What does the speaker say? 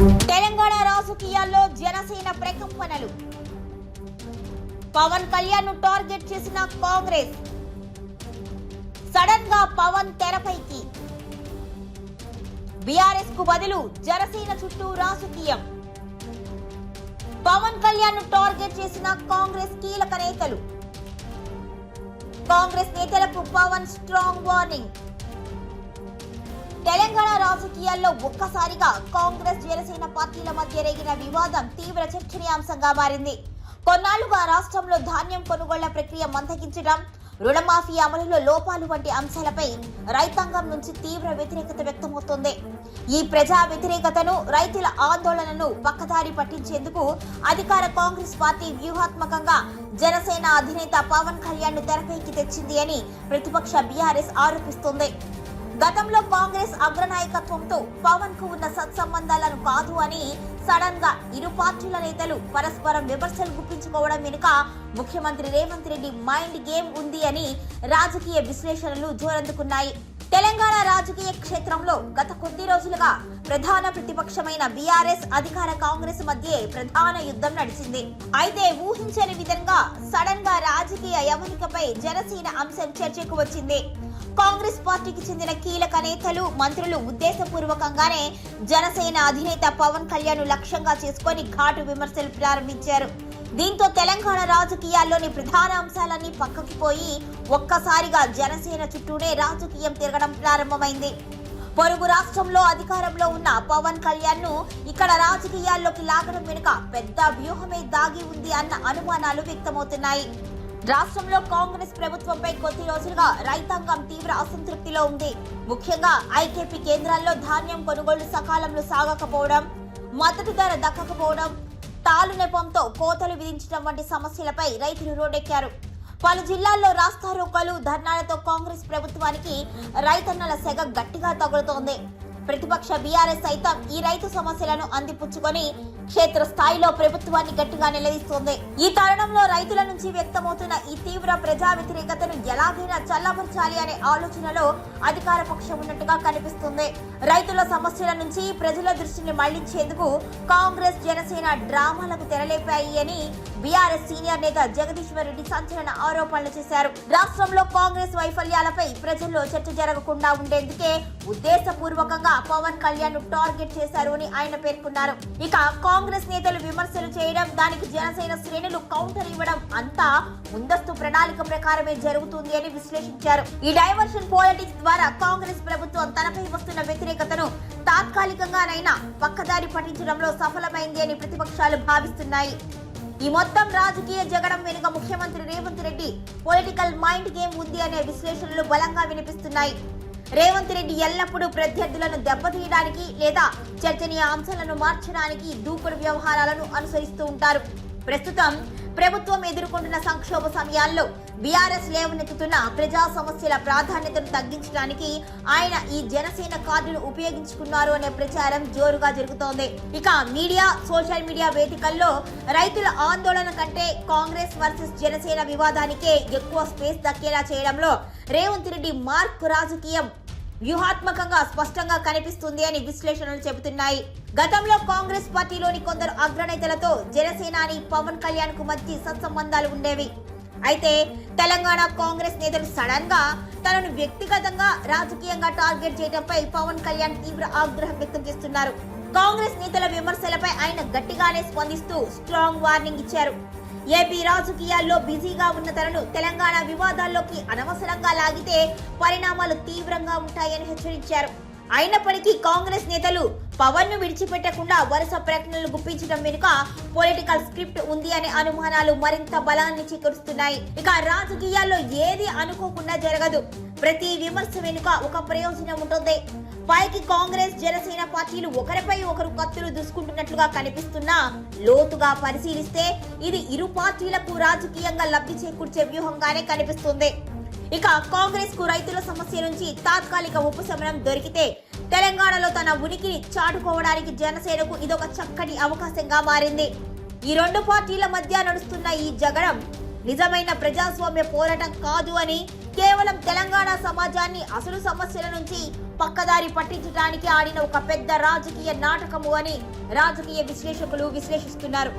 తెలంగాణ రాజకీయాల్లో జనసేన ప్రకంపనలు. పవన్ కళ్యాణ్ ను టార్గెట్ చేసిన కాంగ్రెస్. సడన్ గా పవన్ తెరపైకి. బీఆర్ఎస్ కు బదులు జనసేన చుట్టూ రాజకీయం. పవన్ కళ్యాణ్ ను టార్గెట్ చేసిన కాంగ్రెస్ కీలక నేతలు. కాంగ్రెస్ నేతలకు పవన్ స్ట్రాంగ్ వార్నింగ్. తెలంగాణ రాజకీయాల్లో ఒక్కసారిగా కాంగ్రెస్ జనసేన పార్టీల మధ్య రేగిన వివాదం తీవ్ర చర్చనీయాంశంగా మారింది. కొన్నాళ్లుగా రాష్ట్రంలో ధాన్యం కొనుగోళ్ల ప్రక్రియ మందగించడం, రుణమాఫీ అమలులో లోపాలు వంటి అంశాలపై రైతాంగం నుంచి తీవ్ర వ్యతిరేకత వ్యక్తమవుతోంది. ఈ ప్రజా వ్యతిరేకతను, రైతుల ఆందోళనను పక్కదారి పట్టించేందుకు అధికార కాంగ్రెస్ పార్టీ వ్యూహాత్మకంగా జనసేన అధినేత పవన్ కళ్యాణ్ ను తెరపైకి తెచ్చింది అని ప్రతిపక్ష బీఆర్ఎస్ ఆరోపిస్తోంది. గతంలో కాంగ్రెస్ అగ్రనాయకత్వంతో పవన్ కు ఉన్న సత్సంబంధాలను కాదు అని సడన్ గా ఇరు పార్టీల నేతలు పరస్పరం విమర్శలు గుప్పించుకోవడం వెనుక ముఖ్యమంత్రి రేవంత్ రెడ్డి మైండ్ గేమ్ ఉంది అని రాజకీయ విశ్లేషణలు జోరందుకున్నాయి. తెలంగాణ రాజకీయ క్షేత్రంలో గత కొద్ది రోజులుగా ప్రధాన ప్రతిపక్షమైన బీఆర్ఎస్ అధికార కాంగ్రెస్ మధ్య ప్రధాన యుద్ధం నడిచింది. అయితే ఊహించని విధంగా సడన్ గా రాజకీయ యవనికపై జనసేన అంశం చర్చకు వచ్చింది. కాంగ్రెస్ పార్టీకి చెందిన కీలక నేతలు, మంత్రులు ఉద్దేశపూర్వకంగానే జనసేన అధినేత పవన్ కళ్యాణ్ ను లక్ష్యంగా చేసుకొని ఘాటు విమర్శలు ప్రారంభించారు. దీంతో తెలంగాణ రాజకీయాల్లోని ప్రధాన అంశాలన్నీ పక్కకి పోయి ఒక్కసారిగా జనసేన చుట్టూనే రాజకీయం తిరగడం ప్రారంభమైంది. పొరుగు రాష్ట్రంలో అధికారంలో ఉన్న పవన్ కళ్యాణ్ ను ఇక్కడ రాజకీయాల్లోకి లాగడం వెనుక పెద్ద వ్యూహమే దాగి ఉంది అన్న అనుమానాలు వ్యక్తమవుతున్నాయి. రాష్ట్రంలో కాంగ్రెస్ ప్రభుత్వంపై కొద్ది రోజులుగా రైతాంగం తీవ్ర అసంతృప్తిలో ఉంది. ముఖ్యంగా ఐకేపీ కేంద్రాల్లో ధాన్యం కొనుగోళ్లు సకాలంలో సాగకపోవడం, మద్దతు ధర దక్కకపోవడం, తాలు నెపంతో కోతలు విధించడం వంటి సమస్యలపై రైతులు రోడ్డెక్కారు. పలు జిల్లాల్లో రాస్తారోకోలు, ధర్నాలతో కాంగ్రెస్ ప్రభుత్వానికి రైతన్నల సెగ గట్టిగా తగులుతోంది. ప్రతిపక్ష బీఆర్ఎస్ సైతం ఈ రైతు సమస్యలను అందిపుచ్చుకొని క్షేత్ర స్థాయిలో ప్రభుత్వాన్ని గట్టిగా నిలదీస్తోంది. ఈ తరుణంలో రైతుల నుంచి వ్యక్తమవుతున్న ఈ తీవ్ర ప్రజా వ్యతిరేకతను ఎలాగైనా చల్లబరచాలి అనే ఆలోచనలో అధికార పక్షం ఉన్నట్టుగా కనిపిస్తుంది. రైతుల సమస్యల నుంచి ప్రజల దృష్టిని మళ్లించేందుకు కాంగ్రెస్ జనసేన డ్రామాలకు తెరలేపాయి అని బీఆర్ఎస్ సీనియర్ నేత జగదీశ్వర్ రెడ్డి సంచలన ఆరోపణలు చేశారు. రాష్ట్రంలో కాంగ్రెస్ వైఫల్యాలపై ప్రజల్లో చర్చ జరగకుండా ఉండేందుకే ఉద్దేశపూర్వకంగా పవన్ కళ్యాణ్ ను టార్గెట్ చేశారు అని ఆయన పేర్కొన్నారు. ఇక కాంగ్రెస్ నేతలు విమర్శలు చేయడం, దానికి జనసేన శ్రేణులు కౌంటర్ ఇవ్వడం అంతా ముందస్తు ప్రణాళిక ప్రకారమే జరుగుతుంది అని విశ్లేషించారు. ఈ డైవర్షన్ పాలిటిక్స్ ద్వారా కాంగ్రెస్ ప్రభుత్వం తనపై వస్తున్న వ్యతిరేకతను తాత్కాలికంగానైనా పక్కదారి పట్టించడంలో సఫలమైంది అని ప్రతిపక్షాలు భావిస్తున్నాయి. ఈ మొత్తం రాజకీయ జగడం వెనుక ముఖ్యమంత్రి Revanth Reddy political mind game ఉంది అనే విశ్లేషణలు బలంగా వినిపిస్తున్నాయి. రేవంత్ రెడ్డి ఎల్లప్పుడూ ప్రత్యర్థులను దెబ్బతీయడానికి లేదా చర్చనీయ అంశాలను మార్చడానికి దూకుడు వ్యవహారాలను అనుసరిస్తూ ఉంటారు. ప్రస్తుతం ప్రభుత్వం ఎదుర్కొంటున్న సంక్షోభ సమయాల్లో బీఆర్ఎస్ లేవనెత్తుతున్న ప్రజా సమస్యల ప్రాధాన్యతను తగ్గించడానికి ఆయన ఈ జనసేన కార్డును ఉపయోగించుకున్నారు అనే ప్రచారం జోరుగా జరుగుతోంది. ఇక మీడియా, సోషల్ మీడియా వేదికల్లో రైతుల ఆందోళన కంటే కాంగ్రెస్ వర్సెస్ జనసేన వివాదానికే ఎక్కువ స్పేస్ దక్కేలా చేయడంలో రేవంత్ రెడ్డి మార్క్ రాజకీయం వ్యూహాత్మకంగా స్పష్టంగా కనిపిస్తుంది అని విశ్లేషణలు చెబుతున్నాయి. గతంలో కాంగ్రెస్ పార్టీలోని కొందరు అగ్రనేతలతో జనసేనాని పవన్ కళ్యాణ్ కు మధ్య సత్సంబంధాలు ఉండేవి. అయితే తెలంగాణ కాంగ్రెస్ నేతలు సడన్ గా తనను వ్యక్తిగతంగా రాజకీయంగా టార్గెట్ చేయడంపై పవన్ కళ్యాణ్ తీవ్ర ఆగ్రహం వ్యక్తం చేస్తున్నారు. కాంగ్రెస్ నేతల విమర్శలపై ఆయన గట్టిగానే స్పందిస్తూ స్ట్రాంగ్ వార్నింగ్ ఇచ్చారు. ఏపీ రాజకీయాల్లో బిజీగా ఉన్న తనను తెలంగాణ వివాదాల్లోకి అనవసరంగా లాగితే పరిణామాలు తీవ్రంగా ఉంటాయని హెచ్చరించారు. అయినప్పటికీ కాంగ్రెస్ నేతలు పవన్ ను విడిచిపెట్టకుండా వరుస ప్రకటనలు గుప్పించడం వెనుక పొలిటికల్ స్క్రిప్ట్ ఉంది అనే అనుమానాలు మరింత బలాన్ని చేకూరుస్తున్నాయి. ఇక రాజకీయాల్లో ఏది అనుకోకుండా జరగదు. ప్రతి విమర్శ వెనుక ఒక ప్రయోజనం ఉంటుంది. పైకి కాంగ్రెస్, జనసేన పార్టీలు ఒకరిపై ఒకరు కత్తులు దూసుకుంటున్నట్లుగా కనిపిస్తున్నా లోతుగా పరిశీలిస్తే ఇది ఇరు పార్టీలకు రాజకీయంగా లబ్ధి చేకూర్చే వ్యూహంగానే కనిపిస్తుంది. ఇక కాంగ్రెస్ కు రైతుల సమస్య నుంచి తాత్కాలిక ఉపశమనం దొరికితే తెలంగాణలో తన ఉనికిని చాటుకోవడానికి జనసేనకు ఇదొక చక్కటి అవకాశంగా మారింది. ఈ రెండు పార్టీల మధ్య నడుస్తున్న ఈ జగడం నిజమైన ప్రజాస్వామ్య పోరాటం కాదు అని, కేవలం కేవలం తెలంగాణ సమాజాన్ని అసలు సమస్యల నుంచి పక్కదారి పట్టించడానికి ఆడిన ఒక పెద్ద రాజకీయ నాటకము అని రాజకీయ విశ్లేషకులు విశ్లేషిస్తున్నారు.